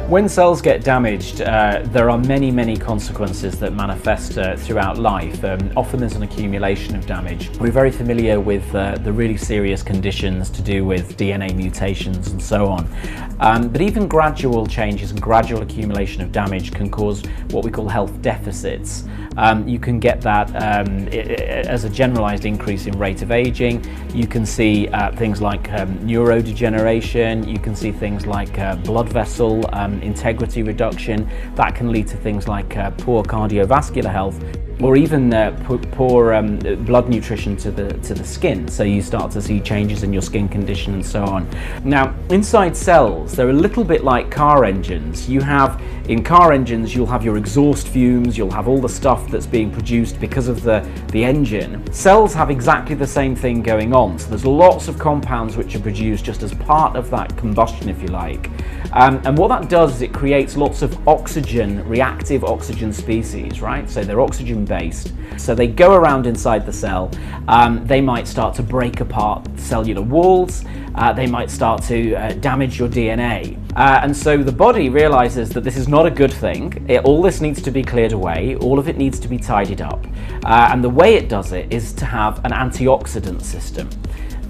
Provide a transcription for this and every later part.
When cells get damaged, there are many consequences that manifest throughout life. Often there's an accumulation of damage. We're very familiar with the really serious conditions to do with DNA mutations and so on. But even gradual changes and gradual accumulation of damage can cause what we call health deficits. You can get that as a generalized increase in rate of aging. You can see things like neurodegeneration. You can see things like blood vessel integrity reduction. That can lead to things like poor cardiovascular health, or even poor blood nutrition to the skin. So you start to see changes in your skin condition and so on. Now, inside cells, they're a little bit like car engines. In car engines, you'll have your exhaust fumes, you'll have all the stuff that's being produced because of the engine. Cells have exactly the same thing going on. So there's lots of compounds which are produced just as part of that combustion, if you like. And what that does is it creates lots of oxygen, reactive oxygen species, right? So they're oxygen based. So they go around inside the cell. They might start to break apart cellular walls. They might start to damage your DNA. And so the body realizes that this is not a good thing. All this needs to be cleared away. All of it needs to be tidied up. And the way it does it is to have an antioxidant system.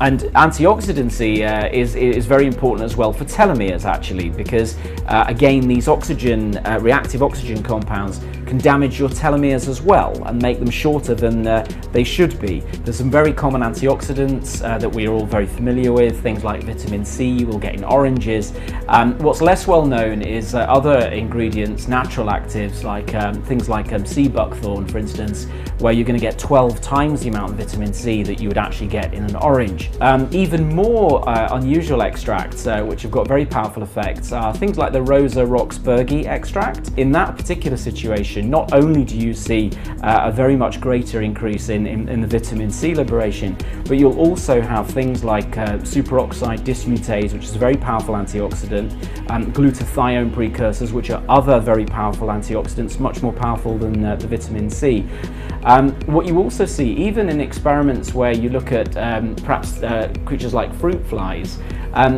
And antioxidancy is very important as well for telomeres, actually, because again, these reactive oxygen compounds can damage your telomeres as well and make them shorter than they should be. There's some very common antioxidants that we are all very familiar with, things like vitamin C you will get in oranges. What's less well known is other ingredients, natural actives, like things like sea buckthorn, for instance, where you're going to get 12 times the amount of vitamin C that you would actually get in an orange. Even more unusual extracts, which have got very powerful effects, are things like the Rosa Roxburghi extract. In that particular situation, not only do you see a very much greater increase in the vitamin C liberation, but you'll also have things like superoxide dismutase, which is a very powerful antioxidant, glutathione precursors, which are other very powerful antioxidants, much more powerful than the vitamin C. What you also see, even in experiments where you look at perhaps creatures like fruit flies,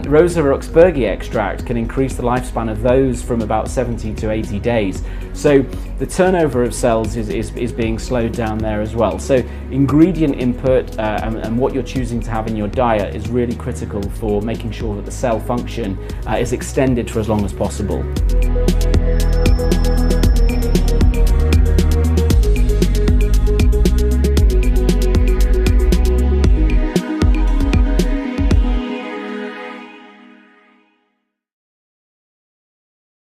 Rosa Roxburghi extract can increase the lifespan of those from about 70 to 80 days. So the turnover of cells is being slowed down there as well. So ingredient input and what you're choosing to have in your diet is really critical for making sure that the cell function is extended for as long as possible.